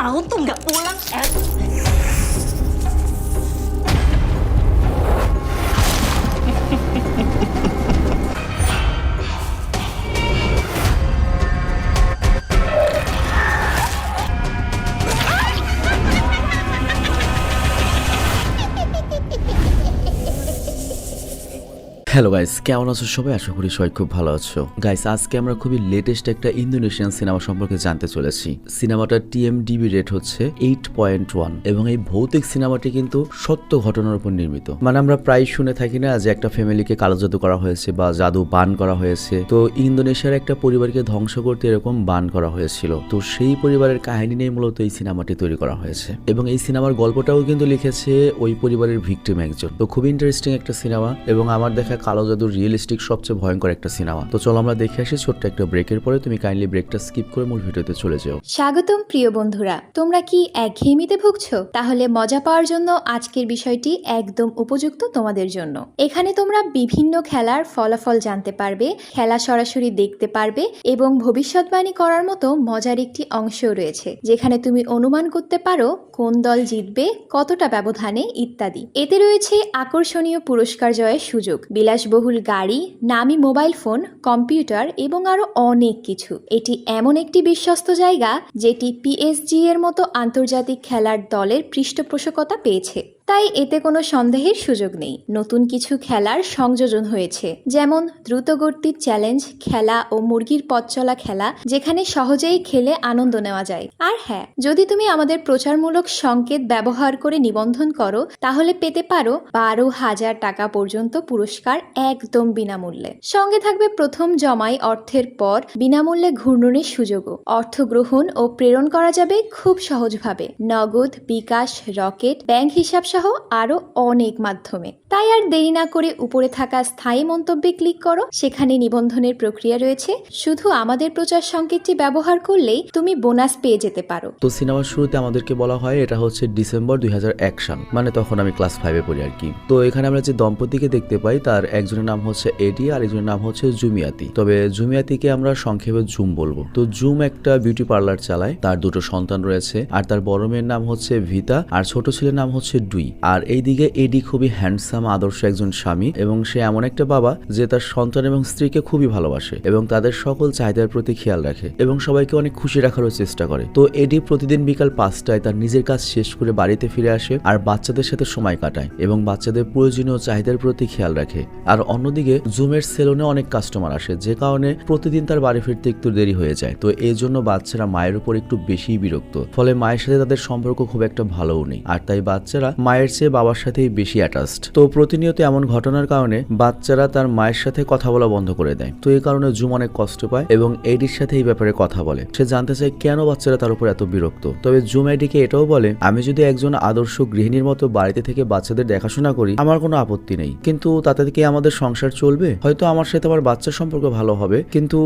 tahu tuh nggak pulang, Ed. Hello guys, কেমন আছো সবাই? আশা করি সবাই খুব ভালো আছো। গাইস, আজকে আমরা খুবই লেটেস্ট একটা ইন্দোনেশিয়ান সিনেমা সম্পর্কে জানতে চলেছি। সিনেমাটার TMDB রেট হচ্ছে 8.1 এবং এই ভৌতিক সিনেমাটি কিন্তু সত্য ঘটনার উপর নির্মিত। মানে আমরা প্রায় শুনে থাকি না যে একটা ফ্যামিলিকে কালো জাদু করা হয়েছে বা জাদু বান করা হয়েছে। তো ইন্দোনেশিয়ার একটা পরিবারকে ধ্বংস করতে এরকম বান করা হয়েছিল। তো সেই পরিবারের কাহিনী নিয়ে মূলত এই সিনেমাটি তৈরি করা হয়েছে এবং এই সিনেমার গল্পটাও কিন্তু লিখেছে ওই পরিবারের ভিকটিম একজন। তো খুব ইন্টারেস্টিং একটা সিনেমা এবং আমার দেখা কালো জাদুর রিয়েলিস্টিক সবচেয়ে ভয়ঙ্কর একটা সিনেমা। তো চলো আমরা দেখে আসি ছোট্ট একটা ব্রেকের পরে। তুমি কাইন্ডলি ব্রেকটা স্কিপ করে মূল ভিডিওতে চলে যাও। স্বাগতম প্রিয় বন্ধুরা, তোমরা কি একঘেয়েমিতে ভুগছো? তাহলে মজা পাওয়ার জন্য আজকের বিষয়টি একদম উপযুক্ত তোমাদের জন্য। এখানে তোমরা বিভিন্ন খেলার ফলাফল জানতে পারবে, খেলা সরাসরি দেখতে পারবে এবং ভবিষ্যৎবাণী করার মতো মজার একটি অংশও রয়েছে, যেখানে তুমি অনুমান করতে পারো কোন দল জিতবে, কতটা ব্যবধানে ইত্যাদি। এতে রয়েছে আকর্ষণীয় পুরস্কার জয়ের সুযোগ, বিলাসবহুল গাড়ি, নামি মোবাইল ফোন, কম্পিউটার এবং আরো অনেক কিছু। এটি এমন একটি বিশ্বস্ত জায়গা যেটি PSG এর মতো আন্তর্জাতিক খেলার দলের পৃষ্ঠপোষকতা পেয়েছে, তাই এতে কোনো সন্দেহের সুযোগ নেই। নতুন কিছু খেলার সংযোজন হয়েছে, যেমন দ্রুতগতির চ্যালেঞ্জ খেলা ও মুরগির পথ চলা খেলা, যেখানে সহজেই খেলে আনন্দ নেওয়া যায়। আর হ্যাঁ, যদি তুমি আমাদের প্রচারমূলক সংকেত ব্যবহার করে নিবন্ধন করো তাহলে পেতে পারো 12,000 টাকা পর্যন্ত পুরস্কার একদম বিনামূল্যে। সঙ্গে থাকবে প্রথম জমাই অর্থের পর বিনামূল্যে ঘূর্ণনের সুযোগও। অর্থ গ্রহণ ও প্রেরণ করা যাবে খুব সহজভাবে, নগদ, বিকাশ, রকেট, ব্যাংক হিসাব সহ আরো অনেক মাধ্যমে। তাই আর দেরি না করে উপরে থাকা স্থায়ী মন্তব্যে ক্লিক করো, সেখানে নিবন্ধনের প্রক্রিয়া রয়েছে। শুধু আমাদের প্রচার সংকেতটি ব্যবহার করলেই তুমি বোনাস পেয়ে যেতে পারো। তো সিনেমার শুরুতে আমাদেরকে বলা হয় এটা হচ্ছে ডিসেম্বর 2001 সাল, মানে তখন আমি ক্লাস 5-এ পড়ি আর কি। তো এখানে আমরা যে দম্পতিকে দেখতে পাই তার একজনের নাম হচ্ছে এডি আর একজনের নাম হচ্ছে জুমিয়াতি। তবে জুমিয়াতিকে আমরা সংক্ষেপে জুম বলবো। তো জুম একটা বিউটি পার্লার চালায়, তার দুটো সন্তান রয়েছে আর তার বড় মেয়ের নাম হচ্ছে ভিতা আর ছোট ছেলের নাম হচ্ছে ডুই। আর এইদিকে এডি খুবই হ্যান্ডসাম আদর্শ একজন স্বামী এবং সে এমন একটা বাবা যে তার সন্তান এবং স্ত্রীকে খুবই ভালোবাসে এবং তাদের সকল চাহিদার প্রতি খেয়াল রাখে এবং সবাইকে অনেক খুশি রাখারও চেষ্টা করে। তো এডি প্রতিদিন বিকাল 5টায় তার নিজের কাজ শেষ করে বাড়িতে ফিরে আসে আর বাচ্চাদের সাথে সময় কাটায় এবং বাচ্চাদের প্রয়োজনীয় চাহিদার প্রতি খেয়াল রাখে। আর অন্যদিকে জুমের সেলুনে অনেক কাস্টমার আসে, যে কারণে প্রতিদিন তার বাড়ি ফিরতে একটু দেরি হয়ে যায়। তো এই জন্য বাচ্চারা মায়ের উপর একটু বেশি বিরক্ত, ফলে মায়ের সাথে তাদের সম্পর্ক খুব একটা ভালোও নেই। আর তাই বাচ্চারা মায়ের চেয়ে বাবার সাথেই বেশি অ্যাটাচড। তো প্রতিনিয়ত এমন ঘটনার কারণে বাচ্চারা তার মায়ের সাথে কথা বলা বন্ধ করে দেয়। তো এই কারণে জুম অনেক কষ্ট পায় এবং এডির সাথে এই ব্যাপারে কথা বলে। সে জানতে চায় কেন বাচ্চারা তার উপর এত বিরক্ত। তবে জুম এডিকে এটাও বলে, আমি যদি একজন আদর্শ গৃহিণীর মতো বাড়িতে থেকে বাচ্চাদের দেখাশোনা করি আমার কোনো আপত্তি নেই, কিন্তু তাতে কি আমাদের সংসার চলবে? হয়তো আমার সাথে আমার বাচ্চার সম্পর্ক ভালো হবে, কিন্তু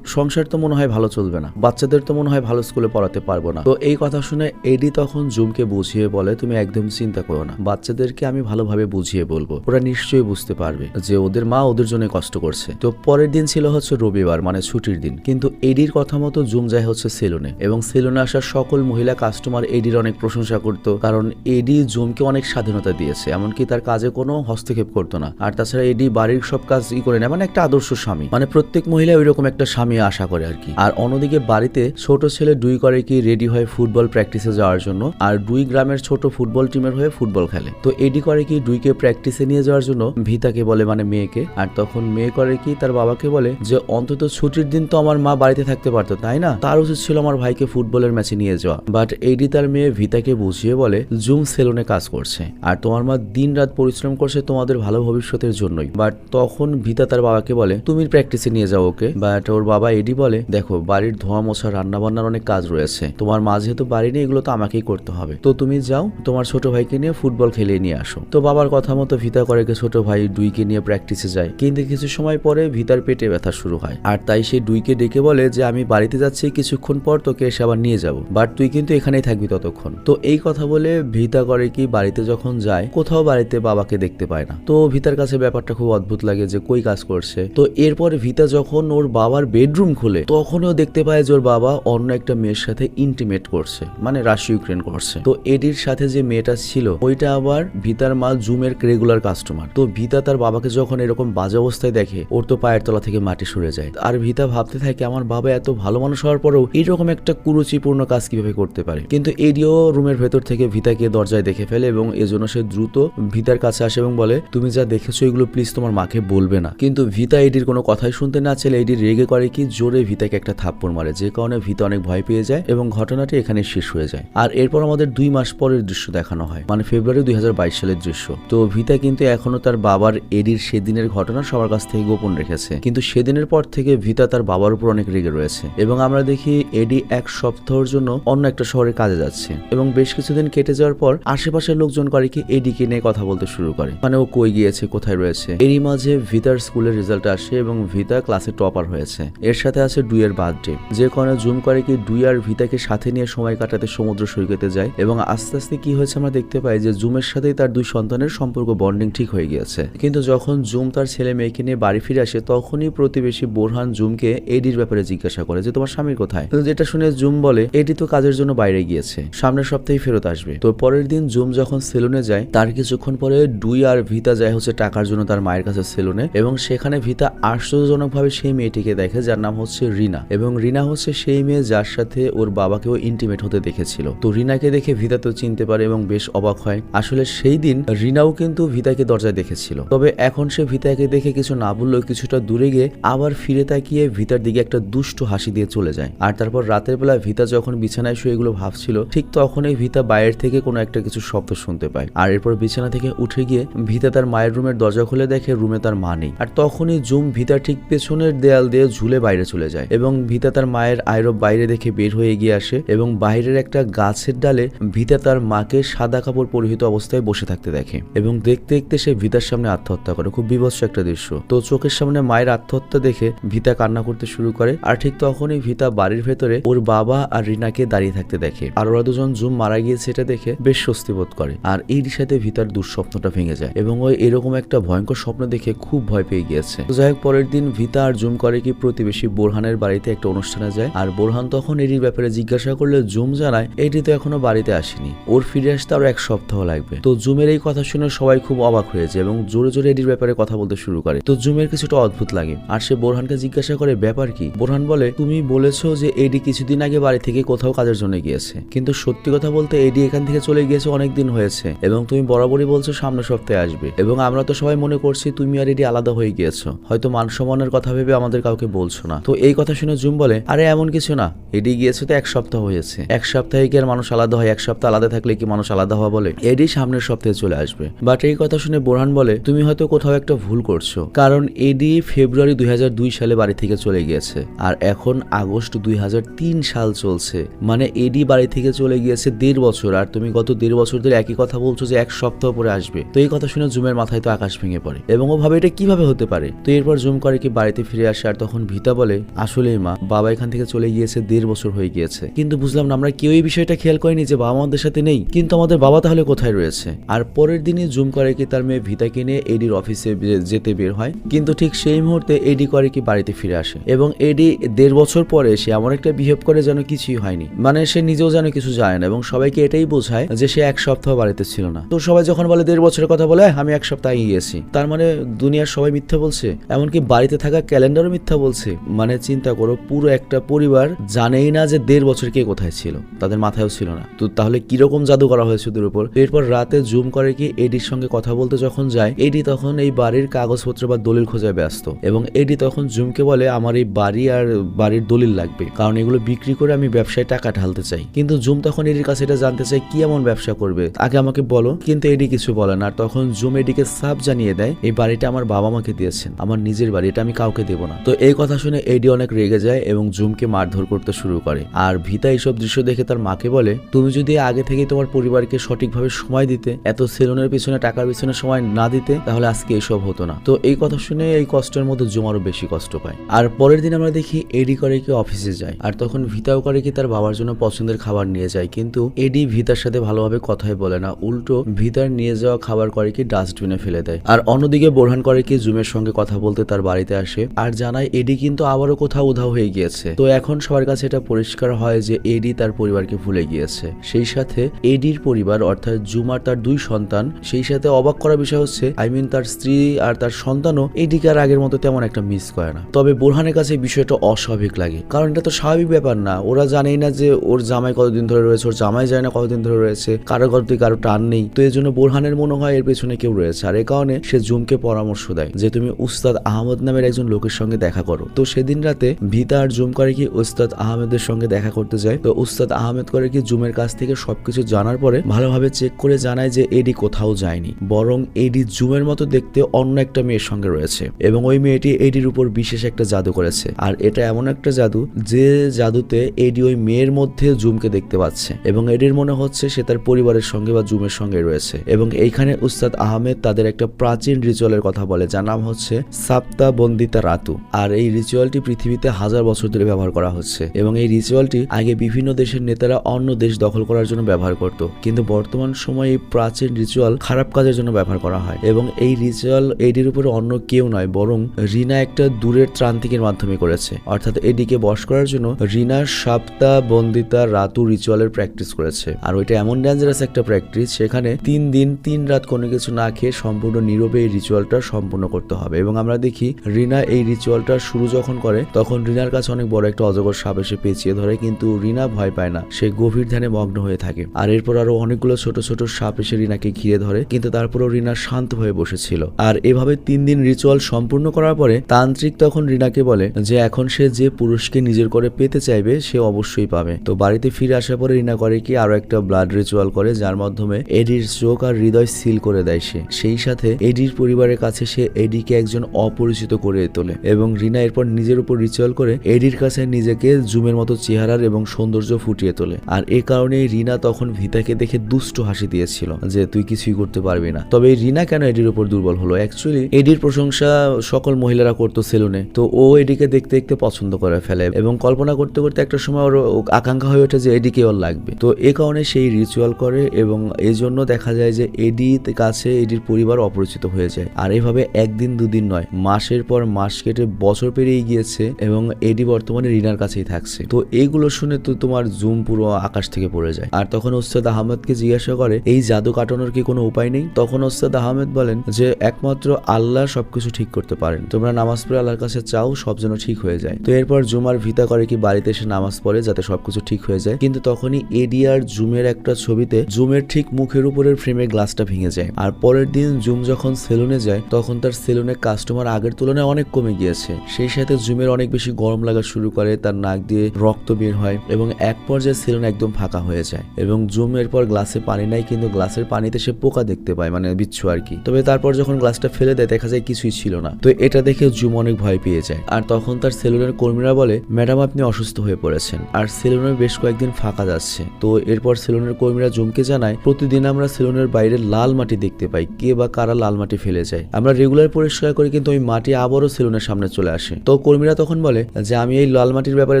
সংসার তো মনে হয় ভালো চলবে না, বাচ্চাদের তো মনে হয় ভালো স্কুলে পড়াতে পারবো না। তো এই কথা শুনে এডি তখন জুমকে বুঝিয়ে বলে, তুমি একদম চিন্তা করো না, বাচ্চাদেরকে আমি ভালোভাবে বুঝিয়ে বলবো, ওরা নিশ্চয়ই বুঝতে পারবে যে ওদের মা ওদের জন্য কষ্ট করছে। তো পরের দিন ছিল হচ্ছে রবিবার, মানে ছুটির দিন, কিন্তু এডির কথা মতো জুম যায় হচ্ছে সেলুনে এবং সেলুনে আসা সকল মহিলা কাস্টমার এডির অনেক প্রশংসা করতো, কারণ এডি জুমকে অনেক স্বাধীনতা দিয়েছে, এমনকি তার কাজে কোনো হস্তক্ষেপ করতো না। আর তাছাড়া এডি বাড়ির সব কাজ করে নেয়, মানে একটা আদর্শ স্বামী, মানে প্রত্যেক মহিলা ওইরকম একটা স্বামী আশা করে আর কি। আর অন্যদিকে বাড়িতে ছোট ছেলে ডুই করে কি রেডি হয় ফুটবল প্র্যাকটিসে যাওয়ার জন্য, আর ডুই গ্রামের ছোট ফুটবল টিমের হয়ে ফুটবল খেলে। তো এডি করে কি ডুইকে প্র্যাকটিসে নিয়ে যাওয়ার জন্য ভিতাকে বলে, মানে মেয়েকে। আর তখন মেয়ে করে কি তার বাবাকে বলে যে অন্তত ছুটির দিন তো আমার মা বাড়িতে থাকতে পারতো, তাই না? তার উচিত ছিল আমার ভাইকে ফুটবলের ম্যাচে নিয়ে যাওয়া। বাট এডি তার মেয়ে ভিতাকে বুঝিয়ে বলে, জুম সেলুনে কাজ করছে আর তোমার মা দিন রাত পরিশ্রম করছে তোমাদের ভালো ভবিষ্যতের জন্যই। বাট তখন ভিতা তার বাবাকে বলে, তুমি প্র্যাকটিসে নিয়ে যাও ওকে। বাট ওর বাবা এডি বলে, দেখো বাড়ির ধোয়া মোছা রান্না বান্নার অনেক কাজ রয়েছে, তোমার মা যেহেতু বাড়ি নেই, এগুলো তো আমাকেই করতে হবে, তো তুমি যাও তোমার ছোট ভাইকে নিয়ে ফুটবল খেলিয়ে নিয়ে আসো। তো বাবার কথা মতো ভিতা করেকে ছোট ভাই ডুইকে নিয়ে প্র্যাকটিসে যায়, কিন্তু কিছু সময় পরে ভিতার পেটে ব্যথা শুরু হয়। আর তাই সে ডুইকে ডেকে বলে যে আমি বাড়িতে যাচ্ছি, কিছুক্ষণ পর তোকে এসে আবার নিয়ে যাব, বাট তুই কিন্তু এখানেই থাকবি ততক্ষণ। তো এই কথা বলে ভিতা করে কি বাড়িতে যখন যায় কোথাও বাড়িতে বাবাকে দেখতে পায় না। তো ভিতার কাছে ব্যাপারটা খুব অদ্ভুত লাগে যে কই কাজ করছে। তো এরপর ভিতা যখন ওর বাবার বেডরুম খুলে তখনও দেখতে পায় যে ওর বাবা অন্য একটা মেয়ের সাথে ইন্টিমেট করছে, মানে রাশি ইউক্রেন করছে। তো এডির সাথে যে মেয়েটা ছিল ওইটা আবার ভিতার মা জুমের রেগুলার কাস্টমার। তো ভিতা তার বাবাকে যখন এরকম বাজে অবস্থায় দেখে ওর তো পায়ের তলা থেকে মাটি সরে যায়। আর ভিতা ভাবতে থাকে আমার বাবা এত ভালো মানুষ হওয়ার পরেও এইরকম একটা কুরুচিপূর্ণ কাজ কিভাবে করতে পারে। কিন্তু এডিও রুমের ভেতর থেকে ভিতাকে দরজায় দেখে ফেলে এবং এজন্য সে দ্রুত ভিতার কাছে আসে এবং বলে তুমি যা দেখেছো এগুলো প্লিজ তোমার মাকে বলবে না। কিন্তু ভিতা এডির কোনো কথাই শুনতে না চাইলে এডি রেগে করে কি জোরে ভিতাকে একটা থাপ্পড় মারে, যে কারণে ভিতা অনেক ভয় পেয়ে যায় এবং ঘটনাটি এখানে শেষ হয়ে যায়। আর এরপর আমাদের 2 মাস পরের দৃশ্য দেখানো হয়, মানে ফেব্রুয়ারি 2022 সালের দৃশ্য। তো ভিতা কিন্তু এখনো তার বাবার এডির সেদিনের ঘটনা সবার কাছ থেকে গোপন রেখেছে, কিন্তু সেদিনের পর থেকে ভিতা তার বাবার উপর অনেক রেগে রয়েছে। এবং আমরা দেখি এডি 1 সপ্তাহের জন্য অন্য একটা শহরে কাজে যাচ্ছে এবং বেশ কিছুদিন কেটে যাওয়ার পর আশেপাশের লোকজন করে কি এডিকে নিয়ে কথা বলতে শুরু করে, মানে ও কই গিয়েছে, কোথায় রয়েছে। এরই মাঝে ভিতার স্কুলের রেজাল্ট আসে এবং ভিতা ক্লাসে টপার হয়েছে। এর সাথে আছে ডুইয়ের বার্থডে, যে কারণে জুম করে কি ডুই আর ভিতাকে সাথে নিয়ে সময় কাটাতে সমুদ্র সৈকতে যায়। এবং আস্তে আস্তে কি হয়েছে আমরা দেখতে পাই যে জুমের সাথেই তার 2 সন্তানের সম্পর্ক বন্ডিং ঠিক হয়ে গিয়েছে। কিন্তু যখন জুম তার ছেলে মেয়েকে নিয়ে বাড়ি ফিরে আসে তখনই প্রতিবেশী বোরহান জুমকে এডির ব্যাপারে জিজ্ঞাসা করে যে তোমার স্বামীর কোথায়। তো যেটা শুনে জুম বলে এডি তো কাজের জন্য বাইরে গিয়েছে, সামনের সপ্তাহে ফেরত আসবে। তো পরের দিন জুম যখন সেলুনে যায় তার কিছুক্ষণ পরে ডুই আর ভিতা যায় হচ্ছে টাকার জন্য তার মায়ের কাছে সেলুনে, এবং সেখানে ভিতা আশ্চর্যজনকভাবে সেই মেয়েটিকে দেখে যার নাম হচ্ছে রিনা। এবং রিনা হচ্ছে সেই মেয়ে যার সাথে ওর বাবাকেও ইন্টিমেট হতে দেখেছিল। তো রিনাকে দেখে ভিতা তো চিনতে পারে এবং বেশ অবাক হয়। আসলে সেই দিন রিনাও কিন্তু ভিতাকে দরজায় দেখেছিল, তবে এখন সে ভিতাকে দেখে কিছু না বললেও কিছুটা দূরে গিয়ে আবার ফিরে তাকিয়ে ভিতার দিকে একটা দুষ্ট হাসি দিয়ে চলে যায়। আর তারপর রাতের বেলা ভিতা যখন বিছানায় শুয়ে এগুলো ভাবছিল ঠিক তখনই ভিতা বাইরের থেকে কোনো একটা কিছু শব্দ শুনতে পায়। আর এরপর বিছানা থেকে উঠে গিয়ে ভিতা তার মায়ের রুমের দরজা খুলে দেখে রুমে তার মা নেই। আর তখনই জুম ভিতা ঠিক পেছনের দেয়াল দিয়ে ঝুলে বাইরে চলে যায় এবং ভিতা তার মায়ের আয়রব বাইরে দেখে বের হয়ে এগিয়ে আসে এবং বাইরের একটা গাছের ডালে ভিতা তার মাকে সাদা কাপড় পরিহিত অবস্থায় বসে থাকতে দেখে এবং দেখতে দেখতে সে ভিতার সামনে আত্মহত্যা করে। খুব বিভৎস একটা দৃশ্য। তো চোখের সামনে মায়ের আত্মহত্যা দেখে ভিতা কান্না করতে শুরু করে। আর ঠিক তখনই ভিতা বাড়ির ভেতরে ওর বাবা আর রিনাকে দাঁড়িয়ে থাকতে দেখে। আর ওরা দুজন জুম মারা গিয়েছে এটা দেখে বেশ স্বস্তি বোধ করে। আর এই সাথে ভিতার দুঃস্বপ্নটা ভেঙে যায় এবং ওই এরকম একটা ভয়ঙ্কর স্বপ্ন দেখে খুব ভয় পেয়ে গিয়েছে। তো যাই হোক পরের দিন ভিতা আর জুম করে কি প্রতিবেশী বোরহানের বাড়িতে একটা অনুষ্ঠানে যায়। আর বোরহান তখন এডির ব্যাপারে জিজ্ঞাসা করলে জুম জানায় এডি তো এখনো বাড়িতে আসেনি, ওর ফিরে আসতে আরো 1 সপ্তাহ লাগবে। তো জুমের এই কথা শুনে সবাই খুব অবাক হয়ে যায় এবং জোরে জোরে এডির ব্যাপারে কথা বলতে শুরু করে। তো জুমের কিছুটা অদ্ভুত লাগে আর সে বোরহানকে জিজ্ঞাসা করে ব্যাপার কি। বোরহান বলে তুমি বলেছো যে এডি কিছুদিন আগে বাড়ি থেকে কোথাও কাজের জন্য গিয়েছে, কিন্তু সত্যি কথা বলতে এডি এখান থেকে চলে গিয়েছে অনেকদিন হয়েছে এবং তুমি বরাবরই বলছো সামনের সপ্তাহে আসবে এবং আমরা তো সবাই মনে করছি তুমি আর এডি আলাদা হয়ে গিয়েছো, হয়তো মান সম্মানের কথা ভেবে আমাদের কাউকে বলছো না। তো এই কথা শুনে জুম বলে আরে এমন কিছু না, এডি গিয়েছে তো 1 সপ্তাহ হয়েছে, 1 সপ্তাহে কি আর মানুষ আলাদা হয়? 1 সপ্তাহ আলাদা থাকলে কি মানুষ আলাদা হওয়া বলে? এডি সামনের সপ্তাহে চলে আসবে। বাট এই কথা শুনে বোরহান বলে তুমি হয়তো কোথাও একটা ভুল করছো, কারণ এডি ফেব্রুয়ারি 2002 সালে বাড়ি থেকে চলে গিয়েছে আর এখন আগস্ট 2003 সাল চলছে, মানে এডি বাড়ি থেকে চলে গিয়েছে 1.5 বছর আর তুমি গত 1.5 বছর ধরে একই কথা বলছো যে 1 সপ্তাহ পরে আসবে। তো এই কথা শুনে জুমের মাথায় তো আকাশ ভেঙে পড়ে এবং ও ভাবে এটা কিভাবে হতে পারে। তো এরপর জুম করে কি বাড়িতে ফিরে আসে আর তখন ভিতা বলে আসলেই মা, বাবা এখান থেকে চলে গিয়েছে 1.5 বছর হয়ে গিয়েছে, কিন্তু বুঝলাম না আমরা কেউ এই বিষয়টা খেয়াল করিনি যে বাবা আমাদের সাথে নেই, কিন্তু আমাদের বাবা তাহলে কোথায় রয়েছে। আর পরের দিনই জুম করে কি তার মেয়ে ভিতাকে নিয়ে এডির অফিসে যেতে বের হয়, কিন্তু ঠিক সেই মুহূর্তে এডি করে কি বাড়িতে ফিরে আসে এবং এডি 1.5 বছর পরে সে এমন একটা বিহেভ করে যেন কিছুই হয়নি, মানে সে নিজেও যেন কিছু জানে না এবং সবাইকে এটাই বোঝায় যে সে 1 সপ্তাহ বাড়িতে ছিল না। তো সবাই যখন বলে 1.5 বছরের কথা বলে আমি 1 সপ্তাহ আগে গিয়েছি, তার মানে দুনিয়ার সবাই মিথ্যা বলছে, এমনকি বাড়িতে থাকা ক্যালেন্ডারও মিথ্যা বলছে। মানে চিন্তা করো পুরো একটা পরিবার জানেই না যে 1.5 বছর কে কোথায় ছিল, তাদের মাথায়ও ছিল না। তো তাহলে কিরকম জাদু করা হয়েছে ওদের উপর। এরপর রাতে জুম করে কি এডির সঙ্গে কথা বলতে যখন যায় এডি তখন এই বাড়ির কাগজপত্র বা দলিল খোঁজায় ব্যস্ত এবং এডি তখন জুমকে বলে আমার এই বাড়ি আর বাড়ির দলিল লাগবে, কারণ এগুলো বিক্রি করে আমি ব্যবসায় টাকা ঢালতে চাই। কিন্তু জুম তখন এডির কাছে এটা জানতে চাই কি এমন ব্যবসা করবে, আগে আমাকে বলো। কিন্তু এডি কিছু বলে না। আর তখন জুম এডিকে সাফ জানিয়ে দেয় এই বাড়িটা আমার বাবা মাকে দিয়েছেন, আমার নিজের বাড়ি, এটা আমি কাউকে দেব না। তো এই কথা শুনে এডি অনেক রেগে যায় এবং জুমকে মারধর করতে শুরু করে। আর ভিতা এইসব দৃশ্য দেখে তার মাকে বলে তুমি যদি আগে থেকে তোমার পরিবারকে সঠিকভাবে সময় দিতে, এত সেলুনের পিছনে টাকার পিছনে সময় না দিতে, তাহলে আজকে এসব হতো না। তো এই কথা শুনে এই কষ্টের মধ্যে জুম আরো বেশি কষ্ট পায়। আর পরের দিন আমরা দেখি এডি করে কি অফিসে যায়, আর তখন ভিতাও করে কি তার বাবার জন্য পছন্দের খাবার নিয়ে যায়, কিন্তু এডি ভিতার সাথে ভালোভাবে কথাই বলে না, উল্টো ভিতার নিয়ে যাওয়া খাবার করে কি ডাস্টবিনে ফেলে দেয়। আর অন্যদিকে বোরহান করে কি জুমের সঙ্গে কথা বলতে তার বাড়িতে আসে আর জানায় এডি কিন্তু আবারও কোথাও উধাও হয়ে গিয়েছে। তো এখন সবার কাছে এটা পরিষ্কার হয় যে এডি তার পরিবারকে ভুলে গিয়েছে। সেই সাথে এডির পরিবার অর্থাৎ জুমার তার 2 সন্তান, সেই সাথে অবাক করার বিষয় হচ্ছে তার স্ত্রী আর তার সন্তানও এডিকে আর আগের মতো তেমন একটা মিস করে না। তবে বোরহানের কাছে বিষয়টা অস্বাভাবিক লাগে, কারণ এটা তো স্বাভাবিক ব্যাপার না। ওরা জানেই না যে ওর জামাই কতদিন ধরে রয়েছে, ওর জামাই যায় না কতদিন ধরে রয়েছে, কারো কারো টান নেই। তো এই জন্য বোরহানের মনে হয় এর পেছনে কেউ রয়েছে, আর এই কারণে সে জুমকে পরামর্শ দেয় যে তুমি উস্তাদ আহমদ নামের একজন লোকের সঙ্গে দেখা করো। তো সেদিন রাতে ভিতা আর জুম করে কি উস্তাদ আহমেদের সঙ্গে দেখা করতে যায়। তো উস্তাদ আহমেদ করে কি জুমের কাছ থেকে সবকিছু জানার পরে ভালোভাবে চেক করে জানায় যে এডি কোথাও যায়নি, বরং এডি জুমের মতো দেখতে অন্য একটা মেয়ের সঙ্গে রয়েছে এবং ওই মেয়েটি এডির উপর বিশেষ একটা জাদু করেছে। আর এটা এমন একটা জাদু যে জাদুতে এডি ওই মেয়ের মধ্যে জুমকে দেখতে পাচ্ছে এবং এডির মনে হচ্ছে সে তার পরিবারের সঙ্গে বা জুমের সঙ্গে রয়েছে। এবং এইখানে উস্তাদ আহমেদ তাদের একটা প্রাচীন রিচুয়ালের কথা বলে, যার নাম হচ্ছে সাপ্তা বন্দিতা রাতু। আর এই রিচুয়ালটি পৃথিবীতে 1000 বছর ধরে ব্যবহার করা হচ্ছে এবং এই রিচুয়ালটি আগে বিভিন্ন দেশের নেতারা অন্য দেশ দখল করার জন্য ব্যবহার করত, কিন্তু বর্তমান সময়ে এই প্রাচীন রিচুয়াল খারাপ কাজের জন্য ব্যবহার করা হয়। এবং এই রিচুয়াল এডির উপরে অন্য কেউ নয়, বরং রিনা একটা দূরের ত্রান্তিকের মাধ্যমে করেছে। অর্থাৎ এডিকে বশ করার জন্য রিনা সাপ্তা বন্দিতা রাতু রিচুয়ালের প্র্যাকটিস করেছে। আর ওইটা এমন ডেঞ্জারাস একটা প্র্যাকটিস, সেখানে 3 দিন 3 রাত কোনো কিছু না খেয়ে সম্পূর্ণ নীরবে এই রিচুয়ালটা সম্পূর্ণ করতে হবে। এবং আমরা দেখি রিনা এই রিচুয়ালটা শুরু যখন করে তখন রিনার কাছে অনেক বড় একটা অজগর সাপ এসে পেঁচিয়ে ধরে, কিন্তু রিনা ভয় পায় না, সে গভীর ধ্যানে মগ্ন হয়ে থাকে। আর এরপর আরো অনেকগুলো ছোট ছোট সাপ এসে রিনাকে ঘিরে ধরে, কিন্তু তারপরও রিনা শান্ত হয়ে বসেছিল। আর এভাবে 3 দিন রিচুয়াল সম্পূর্ণ করার পরে তান্ত্রিক তখন রিনাকে বলে যে এখন সে যে পুরুষকে নিজের করে পেতে চাইবে সে অবশ্যই পাবে। তো বাড়িতে ফিরে আসার পরে রিনা করে কি আরো একটা ব্লাড রিচুয়াল করে, যার মাধ্যমে এডির চোখ আর হৃদয় সিল করে দেয় সে। সেই সাথে এডির পরিবারের কাছে সে এডিকে একজন অপরিচিত করে তোলে এবং রিনা এরপর নিজের উপর রিচুয়াল করে এডির কাছে নিজেকে জুমের মতো চেহারার এবং সৌন্দর্য ফুটিয়ে তোলে। আর এ কারণে রিনা তখন ভিতাকে দেখে দুষ্ট হাসি দিয়েছিল যে তুই কিছুই করতে পারবি না। তবে রিনা কেন এডির উপর দুর্বল হলো? অ্যাকচুয়ালি এডির প্রশংসা সকল মহিলারা করতো সেলুনে, তো ও এডিকে দেখতে দেখতে পছন্দ করে ফেলে এবং কল্পনা করতে করতে একটা সময় ওর আকাঙ্ক্ষা হয়ে ওঠে যে এডিকে ওর লাগবে। তো এ কারণে সেই রিচুয়াল করে এবং এই জন্য দেখা যায় যে এডির কাছে এডির পরিবার অপরিচিত হয়ে যায়। আর এভাবে একদিন দুদিন নয়, মাসের পর মাস কেটে বছর পেরিয়ে গিয়েছে এবং এডি বর্তমানে রিনার কাছেই থাকছে। তো এইগুলো শুনে তো তোমার জুম পুরো আকাশ থেকে পড়ে যায়। আর তখন ওস্তাদ আহমেদকে জিজ্ঞাসা করে এই জাদু কাটানোর কি কোনো উপায় নেই? তখন ওস্তাদ আহমেদ বলেন যে একমাত্র আল্লাহ সবকিছু ঠিক করতে পারেন, তোমরা নামাজ পড়ে আল্লাহর কাছে চাও, সব যেন ঠিক হয়ে যায়। তো এরপর জুমার ভিতা করে কি বাড়িতে এসে নামাজ পড়ে যাতে সবকিছু ঠিক হয়ে যায়, কিন্তু তখনই এডি আর জুমের একটা ছবিতে জুমের ঠিক মুখের উপরের ফ্রেমে গ্লাসটা ভেঙে যায়। আর পরের দিন জুম যখন সেলুনে যায় তখন তার সেলুনে কাস্টমার আগের তুলনায় অনেক কমে গিয়েছে। সেই সাথে জুমের অনেক বেশি গরম লাগা শুরু করে, তার নাক দিয়ে রক্ত বের হয় এবং এক পর্যায়ে সেলুন একদম ফাঁকা হয়ে যায়। এবং জুম এরপর গ্লাসে পানি নাই, কিন্তু গ্লাসের পানিতে সে পোকা দেখতে পায়, মানে বিচ্ছু আর কি। তবে তারপর যখন গ্লাসটা ফেলে দেয় দেখা যায় কিছুই ছিল না। তো এটা দেখে জুম অনেক ভয় পেয়ে যায়। আর তখন তার সেলুনের কর্মীরা বলে ম্যাডাম আপনি অসুস্থ হয়ে পড়েছেন আর সেলুনের বেশ কয়েকদিন ফাঁকা যাচ্ছে। তো এরপর সেলুনের কর্মীরা জুমকে জানায় প্রতিদিন আমরা সেলুনের বাইরে লাল মাটি দেখতে পাই, কে বা কারা লাল মাটি ফেলে যায়, আমরা রেগুলার পরিষ্কার করি কিন্তু ওই মাটি আবারও সেলুনের সামনে চলে আসে। তো কর্মীরা তখন বলে যে আমি এই লাল মাটির ব্যাপারে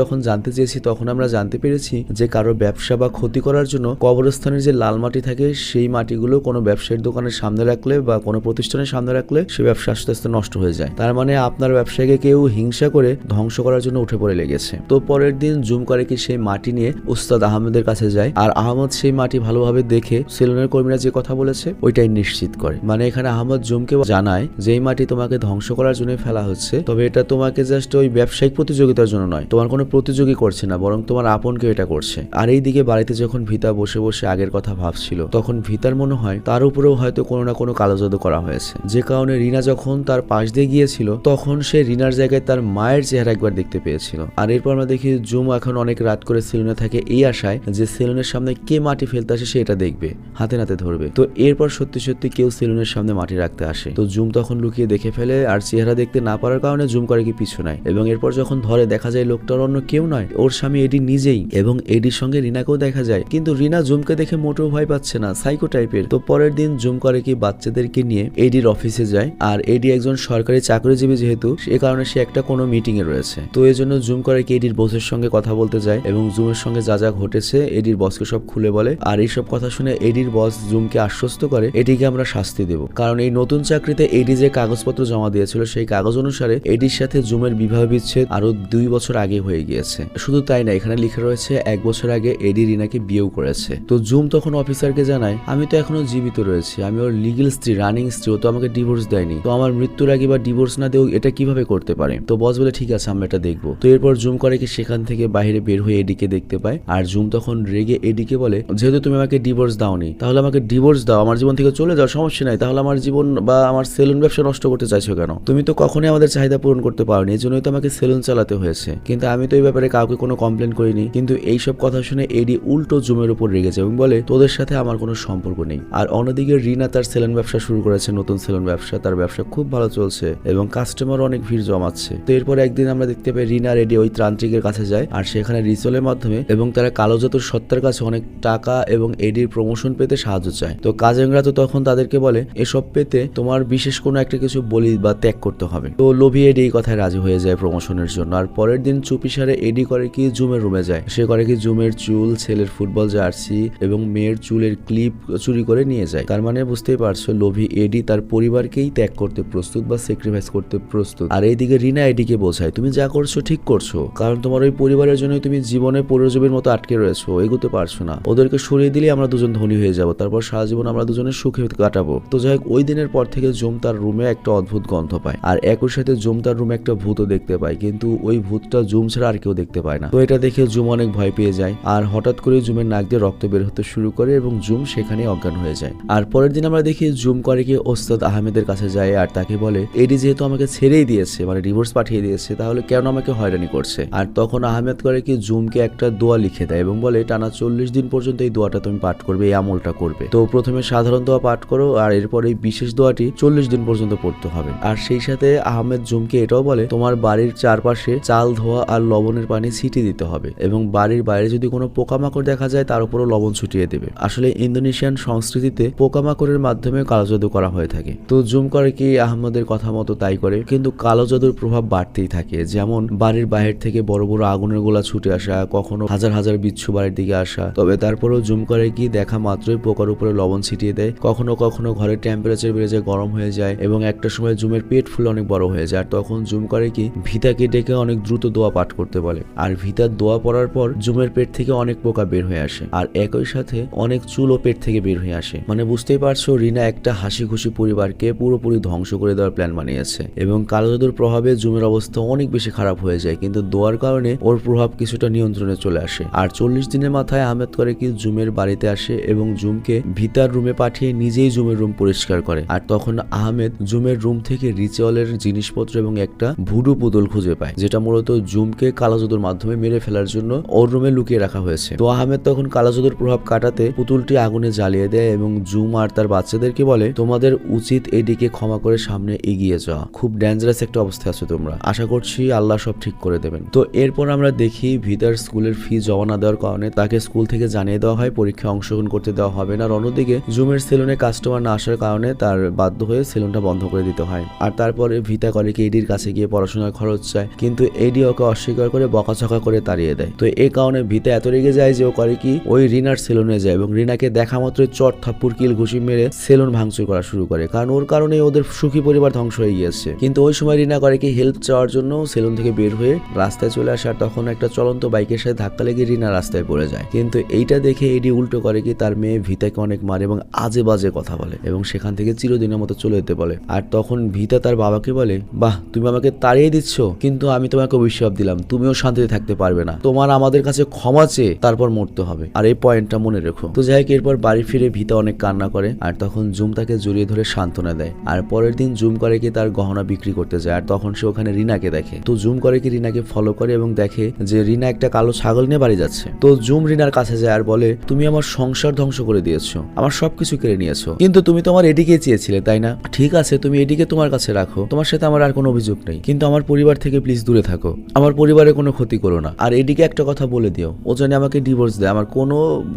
যখন জানতে চেয়েছি তখন আমরা জানতে পেরেছি যে কারো ব্যবসা বা ক্ষতি করার জন্য কবরস্থানের যে লাল মাটি থাকে সেই মাটিগুলো কোনো ব্যবসায়ীর দোকানের সামনে রাখলে বা কোনো প্রতিষ্ঠানের সামনে রাখলে সে ব্যবসা আস্তে আস্তে নষ্ট হয়ে যায়। তার মানে আপনার ব্যবসায়ীকে কেউ হিংসা করে ধ্বংস করার জন্য উঠে পড়ে লেগেছে। তো পরের দিন জুম করে কি সেই মাটি নিয়ে উস্তাদ আহমেদের কাছে যায় আর আহমদ সেই মাটি ভালোভাবে দেখে সেলুনের কর্মীরা যে কথা বলেছে ওইটাই নিশ্চিত করে। মানে এখানে আহমদ জুমকে জানায় যে এই মাটি তোমাকে ধ্বংস করার জন্য ফেলা হচ্ছে, তবে এটা তোমাকে জাস্ট ওই ব্যবসায়িক প্রতিযোগিতার জন্য নয়, তোমার কোনো প্রতিযোগী করছে না, বরং তোমার আপনকে এটা করছে। আর এইদিকে বাড়িতে যখন ভিতা বসে বসে আগের কথা ভাবছিল তখন ভিতার মনে হয় তার উপরেও হয়তো কোনো না কোনো কালো জাদু করা হয়েছে, যে কারণে রিনা যখন তার পাশ দিয়ে গিয়েছিল তখন সে রিনার জায়গায় তার মায়ের চেহারা একবার দেখতে পেয়েছিল। আর এরপর আমরা দেখি জুম এখন অনেক রাত করে সেলুনে থাকে এই আশায় যে সেলুনের সামনে কে মাটি ফেলতে আসে সে এটা দেখবে, হাতে নাতে ধরবে। তো এরপর সত্যি সত্যি কেউ সেলুনের সামনে মাটি রাখতে আসে। তো জুম তখন লুকিয়ে দেখে ফেলে আর চেহারা দেখতে না পারার কারণে জুম করে কি পিছু নেয় এবং এরপর যখন ধরে দেখা যায় লোকটার অন্য কেউ নয়, ওর স্বামী এডি নিজেই। এবং এডির সঙ্গে রিনাকেও দেখা যায়, কিন্তু রিনা জুমকে দেখে মোটেও ভয় পাচ্ছে পাচ্ছে না, সাইকো টাইপের। তো পরের দিন জুম করে কি বাচ্চাদেরকে নিয়ে এডির অফিসে যায়। আর এডি একজন সরকারি চাকরিজীবী যেহেতু, সে কারণে সে একটা কোনো মিটিং এ রয়েছে। তো এই জন্য জুম করে কি এডির বসের সঙ্গে কথা বলতে যায় এবং জুমের সঙ্গে যা যা ঘটেছে এডির বসকে সব খুলে বলে। আর এইসব কথা শুনে এডির বস জুমকে আশ্বস্ত করে এডিকে আমরা শাস্তি দেব, কারণ এই নতুন চাকরিতে এডি যে কাগজপত্র জমা দিয়েছিল সেই কাগজ অনুসারে এডির সাথে জুমের বিবাহ বিচ্ছেদ আরো 2 বছর আগে হয়ে গিয়েছে। শুধু তাই না, এখানে লেখা রয়েছে 1 বছর আগে এডি রিনাকে বিয়েও করেছে। তো জুম তখন অফিসারকে জানায়, আমি তো এখনো জীবিত রয়েছি, আমি ওর লিগ্যাল স্ত্রী, রানিং স্ত্রী, ও তো আমাকে ডিভোর্স দেয়নি, তো আমার মৃত্যুর আগে বা ডিভোর্স না দেও এটা কিভাবে করতে পারে? তো বস বলে ঠিক আছে, আমরা এটা দেখবো। তো এরপর জুম করে কি সেখান থেকে বাইরে বের হয়ে এডিকে দেখতে পায়। আর জুম তখন রেগে এডিকে বলে, যেহেতু তুমি আমাকে ডিভোর্স দাওনি তাহলে আমাকে ডিভোর্স দাও, আমার জীবন থেকে চলে যাও, সমস্যা নাই, তাহলে আমার জীবন বা আমার সেলুন ব্যবসা নষ্ট করতে চাইছো কেন? তুমি তো কখনোই আমাদের চাহিদা পূরণ করতে পারোনি, এই জন্যই তো আমাকে সেলুন চালাতে হয়েছে, কিন্তু আমি তো এই ব্যাপারে কাউকে কোনো কমপ্লেন করিনি। কিন্তু এইসব কথা শুনে এডি উল্টো জুমের উপর রেগে যায় এবং বলে, তোদের সাথে আমার কোনো সম্পর্ক নেই। আর অন্যদিকে রিনা তার সেলুন ব্যবসা শুরু করেছে, নতুন সেলুন ব্যবসা, তার ব্যবসা খুব ভালো চলছে এবং কাস্টমার অনেক ভিড় জমাচ্ছে। তো এরপর একদিন আমরা দেখতে পাই রিনা আর এডি ওই ত্রান্ত্রিকের কাছে যায় আর সেখানে রিচুয়ালের মাধ্যমে এবং তারা কালো জাদুর সত্তার কাছে অনেক টাকা এবং এডির প্রমোশন পেতে সাহায্য চায়। তো কাজেংরা তো তখন তাদেরকে বলে, এসব পেতে তোমার বিশেষ কোনো একটা কিছু বলি বা ত্যাগ করতে হবে। তো লোভী এডি এই কথায় রাজি হয়ে যায় প্রমোশনের জন্য। আর পরের দিন চুপিসারে এডি করে কি জুমের রুমে যায়, সে করে কি জুমের চুল, ছেলের ফুটবল জার্সি এবং মেয়ের চুলের ক্লিপ চুরি করে নিয়ে যায়। তার মানে বুঝতেই পারছো লোভী এডি তার পরিবারকেই ত্যাগ করতে প্রস্তুত বা স্যাক্রিফাইস করতে প্রস্তুত। আর এইদিকে রিনা এডিকে বোঝায়, তুমি যা করছো ঠিক করছো, কারণ তোমার ওই পরিবারের জন্যই তুমি জীবনে পুরোজীবীর মতো আটকে রয়েছো, এগোতে পারছো না। ওদেরকে সরিয়ে দিলে আমরা দুজন ধনী হয়ে যাবো, তারপর সারা জীবন আমরা দুজনের সুখে কাটাবো। তো যাই হোক, ওই দিনের পর থেকে জুম তার রুমে একটা অদ্ভুত গন্ধ পায়। আর একই সাথে জুম তার রুমে একটা ভূতও দেখতে পায়, কিন্তু ওই ভূতটা জুম ছাড়া আর কেউ দেখতে পায় না। তো এটা দেখে জুম অনেক ভয় পেয়ে যায় আর হঠাৎ করে জুমের নাক দিয়ে রক্ত বের হতে শুরু করে এবং জুম সেখানে অজ্ঞান হয়ে যায়। আর পরের দিন আমরা দেখি জুম করে কি ওস্তাদ আহমেদের কাছে যায় আর তাকে বলে, এডি যেহেতু আমাকে ছেড়েই দিয়েছে, মানে ডিভোর্স পাঠিয়ে দিয়েছে, তাহলে কেন আমাকে হয়রানি করছে? আর তখন আহমেদ করে কি জুমকে একটা দোয়া লিখে দেয় এবং বলে, টানা 40 দিন পর্যন্ত এই দোয়াটা তুমি পাঠ করবে, এই আমলটা করবে। তো প্রথমে সাধারণ দোয়া পাঠ করো আর এরপর এই বিশেষ দোয়াটি 40 দিন পর্যন্ত পড়তে হবে। আর সেই সাথে আহমেদ জুমকে এটাও বলে, তোমার বাড়ির চারপাশে চাল ধোয়া আর লবণের পানি ছিটিয়ে দিতে হবে এবং বাড়ির বাইরে যদি কোনো পোকামাকড় দেখা যায় তার উপরও লবণ ছুটিয়ে দেবে। আসলে ইন্দোনেশিয়ান সংস্কৃতিতে পোকামাকড়ের মাধ্যমে কালো জাদু করা হয়ে থাকে। তো জুম করে কি আহমেদের কথা মতো তাই করে, কিন্তু কালো জাদুর প্রভাব বাড়তেই থাকে। যেমন বাড়ির বাইরে থেকে বড় বড় আগুনের গোলা ছুটে আসা, কখনো হাজার হাজার বিচ্ছু বাড়ির দিকে আসা। তবে তারপরেও জুম করে কি দেখা মাত্রই পোকার উপরে লবণ ছিটিয়ে দেয়। কখনো কখনো ঘরের টেম্পারেচার বেড়ে যায়, গরম হয়ে যায় এবং একটা সময় জুমের পেট ফুলে অনেক বড় হয়ে যায়। আর তখন জুম করে কি ভিতাকে ডেকে অনেক দ্রুত দোয়া পাঠ করতে বলে। আর ভিতার দোয়া পড়ার পর জুমের পেট থেকে অনেক পোকা বের হয়ে আসে আর একই সাথে অনেক চুলও পেট থেকে বের হয়ে আসে। মানে বুঝতেই পারছো, রিনা একটা হাসি খুশি পরিবারকে পুরোপুরি ধ্বংস করে দেওয়ার প্ল্যান বানিয়েছে এবং কালো জাদুর প্রভাবে জুমের অবস্থা অনেক বেশি খারাপ হয়ে যায়, কিন্তু দোয়ার কারণে ওর প্রভাব কিছুটা নিয়ন্ত্রণে চলে আসে। আর 40 দিনের মাথায় আহমেদ করে কি জুমের বাড়িতে আসে এবং জুমকে ভিতার রুমে পাঠিয়ে নিজেই জুমের রুম পরিষ্কার করে। আর তখন আহমেদ জুমের রুম থেকে রিচুয়ালের জিনিসপত্র এবং একটা ভুডু পুতুল খুঁজে পায়, যেটা মূলত জুমকে কালো জাদুর মাধ্যমে মেরে ফেলার জন্য ওর রুমে লুকিয়ে রাখা হয়েছে। তো আহমেদ তখন কালো জাদুর প্রভাব কাটাতে পুতুলটি আগুনে জ্বালিয়ে দেয় এবং জুম আর তার বাচ্চাদেরকে বলে, তোমাদের উচিত এদিকে ক্ষমা করে সামনে এগিয়ে যাওয়া, খুব ডেঞ্জারাস একটা অবস্থায় আছো তোমরা, আশা করছি আল্লাহ সব ঠিক করে দেবেন। তো এরপর আমরা দেখি ভিতার স্কুলের ফি জমা না দেওয়ার কারণে তাকে স্কুল থেকে জানিয়ে দেওয়া হয় পরীক্ষায় অংশগ্রহণ করতে দেওয়া হবে না। আর অন্যদিকে জুমের সেলুনে কাস্টমার না আসার কারণে তার বাধ্য হয়ে সেলুনটা বন্ধ করে দিতে হয়। আর তারপরে ভিতা করে কি এডির কাছে গিয়ে পড়াশোনার খরচ চায়, কিন্তু এডি ওকে অস্বীকার করে বকাঝকা করে তাড়িয়ে দেয়। তো এই কারণে ভিতা এত রেগে যায় যে ও করে কি ওই রিনার সেলুনে যায় এবং রিনাকে দেখা মাত্রই চট থাপ্পুর কিল ঘুষি মেরে সেলুন ভাঙচুর করা শুরু করে, কারণ ওর কারণে ওদের সুখী পরিবার ধ্বংস হয়ে গিয়েছে। কিন্তু ওই সময় রিনা করে কি হেল্প চাওয়ার জন্য সেলুন থেকে বের হয়ে রাস্তায় চলে আসে আর তখন একটা চলন্ত বাইকের সাথে ধাক্কা লেগে রিনা রাস্তায় পড়ে যায়। কিন্তু এইটা দেখে এডি উল্টো করে কি তার মেয়ে ভিতাকে অনেক মারে এবং আজে বাজে কথা বলে এবং সেখান থেকে চিরদিনের মতো চলে যেতে বলে। আর তখন ভিতা তার বাবাকে বলে, বাহ তুমি আমাকে তাড়িয়ে দিচ্ছ, কিন্তু আমি তোমাকে অভিশাপ দিলাম, তুমিও শান্তিতে থাকতে পারবে না, তোমার আমাদের কাছে ক্ষমা চেয়ে তারপর মরতে হবে, আর এই পয়েন্টটা মনে রেখো। তো যাই হোক, এরপর বাড়ি ফিরে ভিতা অনেক কান্না করে আর তখন জুম তাকে জড়িয়ে ধরে সান্ত্বনা দেয়। আর পরের দিন জুম করে কি তার গহনা বিক্রি করতে যায় আর তখন সে ওখানে রিনাকে দেখে। তো জুম করে কি রিনাকে ফলো করে এবং দেখে যে রিনা একটা কালো ছাগল নিয়ে বাড়ি যাচ্ছে। তো জুম রিনার কাছে যায় আর বলে, তুমি আমার সংসার ধ্বংস করে দিয়েছো, আমার সবকিছু কেড়ে নিয়েছো, কিন্তু তুমি তোমার এডিকে চেয়েছিলে তাই না? ঠিক আছে, তুমি এডিকে তোমার কাছে রাখো, তোমার সাথে আমার আর কোনো অভিযোগ নেই, কিন্তু আমার পরিবার থেকে প্লিজ দূরে থাকো, আমার পরিবারের কোনো ক্ষতি করো না। আর এডিকে একটা কথা বলে দিও, ও জানে আমাকে ডিভোর্স দেয়, আমার কোনো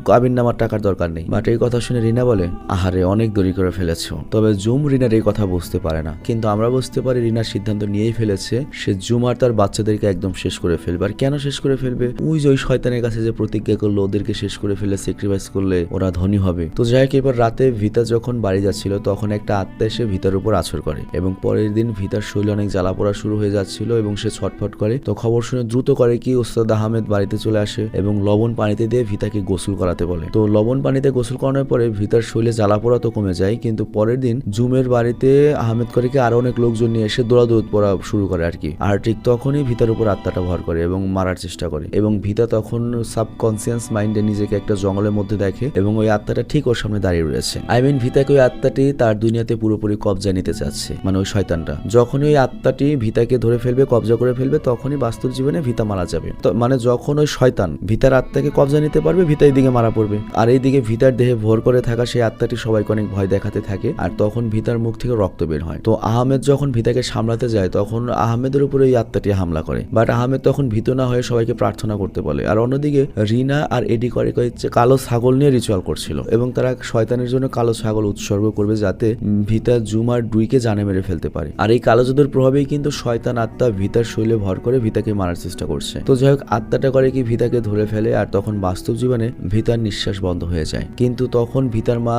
কাবিননামার টাকার দরকার নেই। বাট এই কথা শুনে রিনা বলে, আহারে অনেক দেরি করে ফেলেছো। তবে জুম রিনার এই কথা বুঝতে পারে না, কিন্তু আমরা বুঝতে পারি রিনার সিদ্ধান্ত নিয়েই ফেলেছে সে জুম আর তার বাচ্চাদেরকে একদম শেষ করে ফেলবে। আর কেন শেষ করে ফেলবে? ওই যে ওই শয়তানের কাছে যে প্রতিজ্ঞা করলো ওদেরকে শেষ করে ফেলে স্যাক্রিফাইস করলে ওরা ধনী হবে। তো যাই হোক, এবার রাতে ভিতা যখন বাড়ি যাচ্ছিল তখন একটা আত্মা এসে ভিতার উপর আছর করে এবং পরের দিন ভিতার শরীরে অনেক জ্বালা পোড়া শুরু হয়ে যাচ্ছিল এবং সে ছটফট করে। তো খবর শুনে দ্রুত করে কি ওস্তাদ আহমেদ বাড়িতে চলে আসে এবং লবণ পানিতে দিয়ে ভিতাকে গোসল করাতে বলে। তো লবণ পানিতে গোসল করানোর পরে ভিতার শরীরে জ্বালা পোড়া তো কমে যায়, কিন্তু পরের দিন জুমের বাড়িতে আহমেদ করে কি আরো অনেক লোকজন নিয়ে এসে দৌড়াদৌড় পড়া শুরু করে আর কি। আর ঠিক তখনই ভিতার উপর আত্মাটা ভর করে এবং মারার চেষ্টা করে এবং ভিতা তখন সাবকনসিয়াস মাইন্ডে নিজেকে একটা জঙ্গলের মধ্যে দেখে এবং ওই আত্মাটা ঠিক ওর সামনে দাঁড়িয়ে রয়েছে। ভিতাকে ওই আত্মাটি তার দুনিয়াতে পুরোপুরি কবজা নিতে চাচ্ছে, মানে ওই শয়তানটা। যখনই ওই আত্মাটি ভিতাকে ধরে ফেলবে, কবজা করে ফেলবে, তখনই বাস্তব জীবনে ভিতা মারা যাবে। তো মানে যখন ওই শয়তান ভিতার আত্মাকে কবজা নিতে পারবে, ভিতা এইদিকে মারা পড়বে। আর এইদিকে ভিতার দেহে ভর করে থাকা সেই আত্মাটি সবাইকে অনেক ভয় দেখাতে থাকে আর তখন ভিতার মুখ থেকে রক্ত বের হয়। তো আহমেদ যখন ভিতাকে সামলাতে যায় তখন আহমেদের উপরে এই আত্মাটি হামলা করে, বাট আহমেদ তখন ভীত না হয়ে সবাইকে প্রার্থনা করতে বলে। আর অন্যদিকে রিনা আর এডি করে কালো ছাগল নিয়ে রিচুয়াল করছিল এবং তারা শয়তানের জন্য কালো ছাগল উৎসর্গ করবে যাতে ভিতা জুম আর ডুইকে জানে মেরে ফেলতে পারে। আর এই কালো জাদুর প্রভাবেই কিন্তু শয়তান আত্মা ভিতার শরীরে ভর করে ভিতাকে মারার চেষ্টা করছে। তো যাই হোক, আত্মাটা করে কি ভিতাকে ধরে ফেলে আর তখন বাস্তব জীবনে ভিতার নিঃশ্বাস বন্ধ হয়ে যায়। কিন্তু তখন ভিতার মা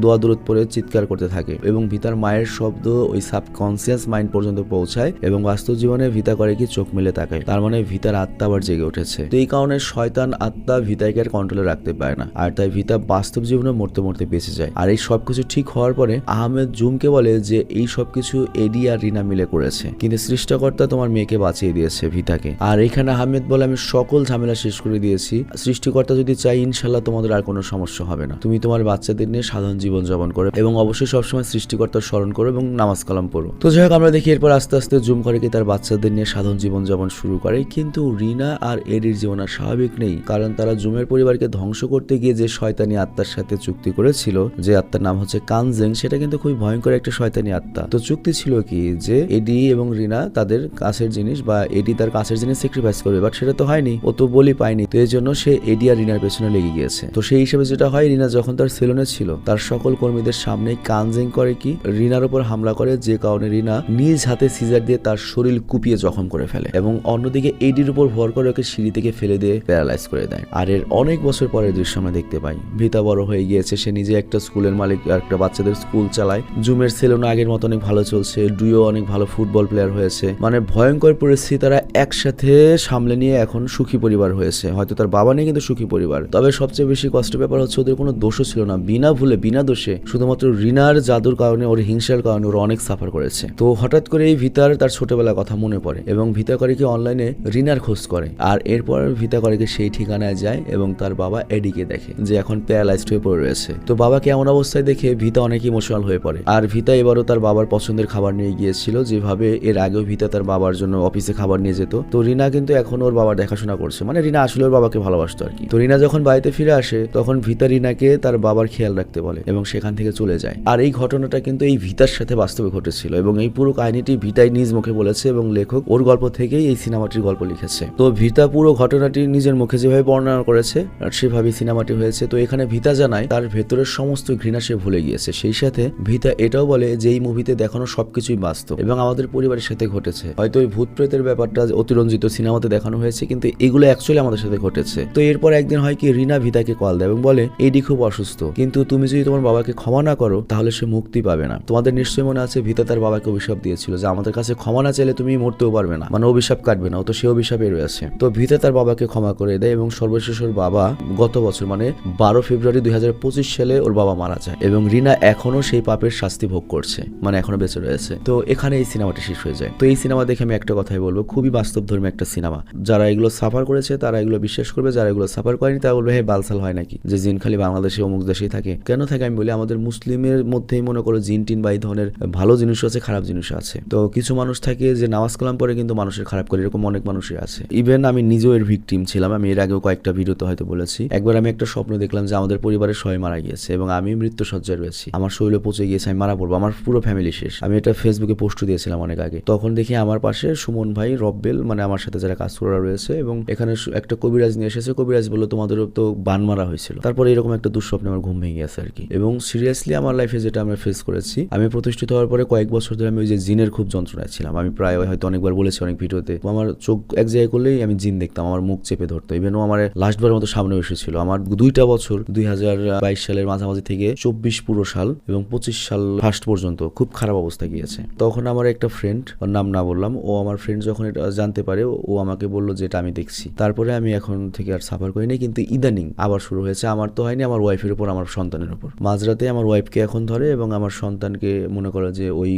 দোয়া দূরত পড়ে চিৎকার করতে থাকে এবং ভিতার মায়ের শব্দ ওই সাবকনসিয়াস মাইন্ড পর্যন্ত পৌঁছায় এবং বাস্তব জীবনে ভিতা করে কি চোখ মেলে তাকায়। তার মানে ভিতার আত্মা আবার জেগে উঠেছে। তো এই কারণে শয়তান আত্মা ভিতাকে আর কন্ট্রোলে রাখতে পারে না আর তাই ভিতা বাস্তব জীবনে মরতে মরতে বেঁচে যায়। আর এই সবকিছু ঠিক হওয়ার পরে আহমেদ জুমকে বলে যে এই সবকিছু এডি আর রিনা মিলে করেছে, কিন্তু সৃষ্টিকর্তা তোমার মেয়েকে বাঁচিয়ে দিয়েছে ভিতাকে। আর এখানে আহমেদ বলে আমি সকল ঝামেলা শেষ করে দিয়েছি, সৃষ্টিকর্তা যদি চাই ইনশাল্লাহ তোমাদের আর কোনো সমস্যা হবে না, তুমি তোমার বাচ্চাদের নিয়ে সাধারণ জীবন যাপন করো এবং অবশ্যই সবসময় সৃষ্টিকর্তার স্মরণ করো এবং নামাজ কালাম পড়ো। তো যাই হোক, আমরা দেখি এরপর আস্তে আস্তে জুম করে কি তার বাচ্চাদের নিয়ে সাধারণ জীবন যাপন শুরু করে, কিন্তু রিনা আর এডির জীবন আর স্বাভাবিক নেই, কারণ তারা জুমের পরিবারকে ধ্বংস করতে গিয়ে যে শয়তানি আত্মার সাথে চুক্তি করেছিল, যে আত্মার নাম হচ্ছে কানজেং, সেটা কিন্তু খুবই ভয়ঙ্কর একটা শয়তানি আত্মা। তো চুক্তি ছিল কি যে এডি এবং রিনা তাদের কাছের জিনিস বা এডি তার কাছের জিনিস স্যাক্রিফাইস করবে, বাট সেটা তো হয়নি, ও তো বলি পায়নি। তো এই জন্য সে এডি আর রিনার পেছনে লেগে গিয়েছে। তো সেই হিসেবে যেটা হয়, রিনা যখন তার সেলুনে ছিল তার সকল কর্মীদের সামনে কানজেং করে কি রিনার উপর হামলা করে, যে কারণে রিনা নিজ হাতে সিজার দিয়ে তার শরীর কুপিয়ে জখম করে ফেলে এবং অন্যদিকে এডির উপর ভর করে ওকে সিঁড়ি থেকে ফেলে দিয়ে প্যারালাইজ করে দেয়। আর এর অনেক বছর পরের দৃশ্য আমরা দেখতে পাই, ভিতা বড় হয়ে গিয়েছে, সে নিজে একটা স্কুলের মালিক, একটা বাচ্চাদের স্কুল চালায়। জুমের সেলুন আগের মতো অনেক ভালো চলছে, ডুইও অনেক ভালো ফুটবল প্লেয়ার হয়েছে, মানে ভয়ঙ্কর পরিস্থিতি তারা একসাথে সামলে নিয়ে এখন সুখী পরিবার হয়েছে। হয়তো তার বাবা নেই কিন্তু সুখী পরিবার। তবে সবচেয়ে বেশি কষ্টের ব্যাপার হচ্ছে ওদের কোনো দোষও ছিল না, বিনা ভুলে বিনা দোষে শুধুমাত্র রিনার জাদুর কারণে, ওর হিংসার কারণে ওরা অনেক সাফার করেছে। তো হঠাৎ করে এই ভিতার তার ছোটবেলার কথা মনে পড়ে এবং ভিতা করে কি অনলাইনে রিনার খোঁজ করে আর এরপর ভিতা করে কি সেই ঠিকানায় যায় এবং তার বাবা এডিকে দেখে যে এখন প্যারালাইজড হয়ে পড়ে রয়েছে। তো বাবাকে এমন অবস্থায় দেখে ভিতা অনেক ইমোশনাল হয়ে পড়ে। আর ভিতা এবারও তার বাবার পছন্দের খাবার নিয়ে গিয়েছিল, যেভাবে এর আগেও ভিতা তার বাবার জন্য অফিসে খাবার নিয়ে যেত। তো রিনা কিন্তু এখন ওর বাবার দেখাশোনা করছে, মানে রিনা আসলে ওর বাবাকে ভালোবাসতো আর কি। তো রিনা যখন বাড়িতে ফিরে আসে তখন ভিতা রিনাকে তার বাবার খেয়াল রাখতে বলে এবং সেখান থেকে চলে যায়। আর এই ঘটনাটা কিন্তু এই ভিতার সাথে বাস্তবে ঘটেছিল এবং এই পুরো কাহিনীটি ভিতাই নিজ মুখে বলেছে এবং লেখক ওর গল্প থেকেই এই সিনেমাটির গল্প লিখেছে। তো ভিতা পুরো ঘটনাটি নিজের মুখে যেভাবে বর্ণনা করেছে আর সেভাবেই সিনেমাটি হয়েছে। তো এখানে ভিতা জানায় তার ভেতরের সমস্ত ঘৃণা সে ভুলে গিয়েছে। সেই সাথে ভিতা এটাও বলে যে এই মুভিতে দেখানো সবকিছুই বাস্তব এবং আমাদের পরিবারের সাথে ঘটেছে। হয়তো ওই ভূত প্রেতের ব্যাপারটা অতিরঞ্জিত সিনেমাতে দেখানো হয়েছে, কিন্তু এগুলো অ্যাকচুয়ালি আমাদের সাথে ঘটেছে। তো এরপর একদিন হয় কি রিনা ভিতাকে কল দেয় এবং বলে এডি খুব অসুস্থ, কিন্তু তুমি যদি তোমার বাবাকে ক্ষমা না করো তাহলে সে মুক্তি পাবে না। তোমাদের নিশ্চয়ই মনে আছে ভিতা তার বাবাকে অভিশাপ দিয়েছিল যে আমাদের কাছে ক্ষমা না চাইলে তুমি মরতেও পারবে না, মানে অভিশাপ কাটবে না। তো সে অভিশাপে রয়েছে। তো ভিতা তার বাবাকে ক্ষমা করে দেয় এবং সর্বশেষ ওর বাবা গত বছর মানে 12 ফেব্রুয়ারি 2025 সালে ওর বাবা মারা যায় এবং রিনা এখনো সেই পাপের শাস্তি ভোগ করছে, মানে এখনো বেঁচে রয়েছে। তো এখানে এই সিনেমাটি শেষ হয়ে যায়। তো এই সিনেমা দেখে আমি একটা কথাই বলবো, খুবই বাস্তবধর্মী একটা সিনেমা। যারা এগুলো সাফার করেছে তারা এগুলো বিশ্বাস করবে, যারা এগুলো সাফার করেনি তারা বলবে হে বালসাল হয় নাকি যে জিন খালি বাংলাদেশে অমুক দেশেই থাকে। কেন থাকে আমি বলি, আমাদের মুসলিমের মধ্যেই মনে করো জিন টিন বা এই ধরনের ভালো জিনিসও আছে, খারাপ জিনিসও আছে। তো কিছু মানুষ থাকে যে নামাজ কালাম পরে কিন্তু মানুষের খারাপ করে, এরকম অনেক মানুষই আছে। ইভেন আমি নিজেও এর ভিকটিম ছিলাম। আমি এর আগেও কয়েকটা ভিডিওতে হয়তো বলেছি। একবার আমি একটা স্বপ্ন দেখলাম যে আমাদের পরিবারের সবাই মারা গিয়েছে এবং আমি মৃত্যুসজ্জায় রয়েছি, আমার শরীরে পচে গিয়েছে, আমি মারা পড়বো, আমার পুরো ফ্যামিলি শেষ। আমি এটা ফেসবুকে পোস্ট দিয়েছিলাম অনেক আগে। তখন দেখি আমার পাশে সুমন ভাই, রব্বেল, মানে আমার সাথে যারা কাজ করা রয়েছে এবং এখানে একটা কবিরাজ নিয়ে এসেছে। কবিরাজ বললো তোমাদেরও তো বান মারা হয়েছিল। তারপরে এরকম একটা দুঃস্বপ্নে আমার ঘুম ভেঙে গেছে আর কি। এবং সিরিয়াসলি আমার লাইফে যেটা আমরা ফেস করেছি, আমি প্রতিষ্ঠিত হওয়ার পরে কয়েক বছর ধরে আমি ওই যে জিনের খুব যন্ত্রণায় ছিলাম। আমি প্রায় হয়তো অনেকবার বলেছি অনেক ভিডিওতে, আমার চোখ এক জায়গায় করলেই আমি জিন দেখতাম, আমার মুখ চেপে ধরতো। ইভেন ও আমার লাস্টবারের মতো সামনে এসেছিল। আমার 2টা বছর 2022 সালের মাঝামাঝি থেকে 24 পুরো সাল এবং 25 সাল ফার্স্ট পর্যন্ত খুব খারাপ অবস্থা গিয়েছে। তখন আমার একটা ফ্রেন্ড, ওর নাম না বললাম, ও আমার ফ্রেন্ড যখন এটা জানতে পারে, ও আমাকে বললো যে এটা আমি দেখছি। তারপরে আমি এখন থেকে আর সাফার করিনি, কিন্তু ইদানিং আবার শুরু হয়েছে। আমার তো হয়নি, আমার ওয়াইফের উপর, আমার সন্তানের উপর। মাঝরাতে আমার ওয়াইফকে এখন ধরে এবং আমার সন্তানকে মনে করে যে ওই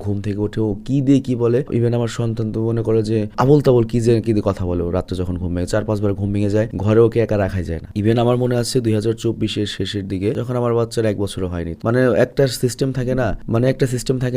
ঘুম থেকে উঠে ও কি দিয়ে কি বলে। ইভেন আমার সন্তান তো মনে করে যে আবল তাবল কি দিয়ে কথা বলে। ও রাত্রে যখন ঘুম ভেঙে 4-5 বার ঘুম ভেঙে যায়, ঘরে ওকে একা রাখাই যায় না। ইভেন আমার মনে আছে 2024-এর শেষের দিকে যখন আমার বাচ্চার 1 বছরও হয়নি, মানে একটা সিস্টেম থাকে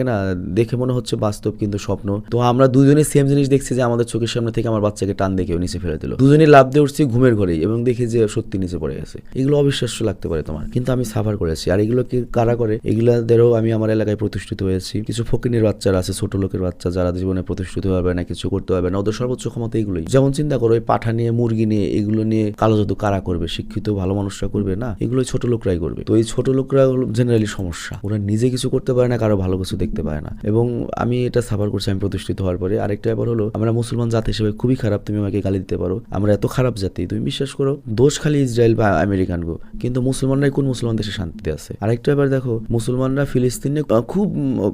না, দেখে মনে হচ্ছে বাস্তব কিন্তু স্বপ্ন। তো আমরা দুজনে সেম জিনিস দেখছি যে আমাদের চোখের সামনে থেকে আমার বাচ্চাকে টান দেখেও নিচে ফেলে দিল। দুজনেই লাফ দিয়ে উঠছি ঘুমের ঘরেই এবং দেখি যে সত্যি নিচে পড়ে গেছে। এগুলো অবিশ্বাস্য লাগতে পারে তোমার, কিন্তু আমি সাফার করেছি। আর এগুলো কি কারা করে? এগুলাদেরও আমি আমার এলাকায় প্রতিষ্ঠিত হয়েছি। কিছু ফকিনের বাচ্চারা আছে, ছোট লোকের বাচ্চা, যারা জীবনে প্রতিষ্ঠিত হবে না, কিছু করতে হবে না, ওদের সর্বোচ্চ ক্ষমতা এগুলোই। যেমন চিন্তা করো, ওই পাঠা নিয়ে, মুরগি নিয়ে, এগুলো নিয়ে কালো জাদু কারা করবে? শিক্ষিত ভালো মানুষরা করবে না, এগুলো ছোট লোকরাই করবে। তো এই ছোট লোকরা জেনারেলি সমস্যা, ওরা নিজে কিছু করতে পারে না, কারো ভালো কিছু দেখতে পায় না। এবং আমি এটা সাফার করছি আমি প্রতিষ্ঠিত হওয়ার পরে। আরেকটা ব্যাপার হলো, আমরা মুসলমান জাতি হিসেবে খুবই খারাপ। তুমি আমাকে গালি দিতে পারো, আমরা এত খারাপ জাতি, তুমি বিশ্বাস করো, দোষ খালি ইসরায়েল বা আমেরিকান গো, কিন্তু মুসলমানরাই কোন মুসলমান দেশে শান্তিতে আছে? আরেকটা ব্যাপার দেখো, মুসলমানরা ফিলিস্তিনে খুব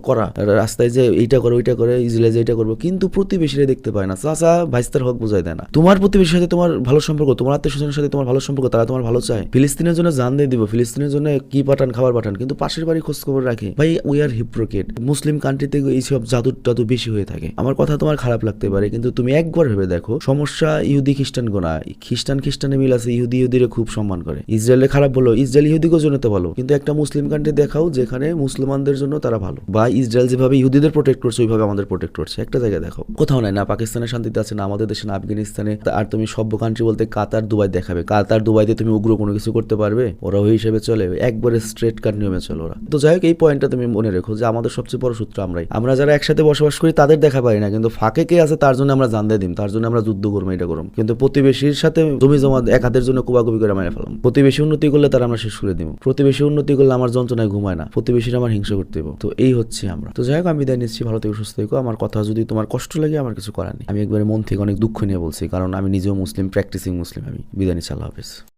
করা, রাস্তায় যে এইটা করো ওইটা করে, ইসরায়েল যে এইটা করবো, কিন্তু প্রতিবেশীরা দেখতে পায় না। চাচা ভাইস্তার হক বোঝায় দেয় না। তোমার প্রতিবেশীর সাথে তোমার ভালো সম্পর্ক, তোমার আত্মীয় স্বজনের সাথে তোমার ভালো সম্পর্ক, তারা তোমার ভালো চায়। ফিলিস্তিনের জন্য জান দিয়ে দিব, ফিলিস্তিনের জন্য কি পাঠান, খাবার পাঠান, কিন্তু পাশের বাড়ি খোঁজ খবর রাখে। ভাই, উই আর হিপ্রোকেট। মুসলিম কান্ট্রিতে এইসব জাদু টাদু বেশি হয়ে থাকে। আমার কথা তোমার খারাপ লাগতে পারে, কিন্তু তুমি একবার ভেবে দেখো, সমস্যা ইহুদি খ্রিস্টান গোনা। খ্রিস্টানে মিল আছে, ইহুদিরে খুব সম্মান করে। ইসরায়েলের খারাপ বলো, ইসরায়েল ইহুদিকেও জন্য তো ভালো, কিন্তু একটা মুসলিম কান্ট্রি দেখাও যেখানে মুসলমানদের জন্য তারা ভালো, বা ইসরায়েল যেভাবে ইহুদিদের প্রোটেক্ট করছে ওইভাবে আমাদের প্রোটেক্ট করছে। একটা জায়গায় দেখো, কোথাও নাই। না পাকিস্তানের শান্তিতে আছে, না আমাদের দেশে, না আফগানিস্তানে। আর তুমি সভ্য কান্ট্রি বলতে কাতার, দুবাই দেখাবে। কাতার, দুবাইতে তুমি উগ্র কোনো কিছু করতে পারবে? ওরা ওই হিসেবে চলে, একবারে স্ট্রেট কাট নিয়মে চলে ওরা। তো যাই হোক, এই পয়েন্টটা তুমি মনে রেখো যে আমাদের সবচেয়ে বড় সূত্র আমরাই। আমরা যারা একসাথে বসবাস করি তাদের দেখা পাই না, কিন্তু ফাঁকে কে আছে তার জন্য আমরা জান দিয়ে দিম, তার জন্য আমরা যুদ্ধ করবো, এটা করবো। কিন্তু প্রতিবেশীর সাথে জমি জমা এক হাতের জন্য কুবাকুবি করে মেরে ফেলাম। প্রতিবেশী উন্নতি করলে তারা আমরা শেষ করে দিব। প্রতিবেশী উন্নতি করলে আমার যন্ত্রণায় ঘুমায় না, প্রতিবেশীরা আমার হিংসা করতে দেবো। তো এই হচ্ছে আমরা। তো যাই হোক, আমি বিদায় নিচ্ছি। ভালো থেকে সুস্থ থেকো। আমার কথা যদি তোমার কষ্ট লাগে, আমার কিছু করার নেই। আমি একবারে মন থেকে অনেক দুঃখ নিয়ে বলছি, কারণ আমি নিজেও মুসলিম, প্র্যাকটিসিং মুসলিম। আমি বিদায় নিচ্ছি। আল্লাহ হাফেজ।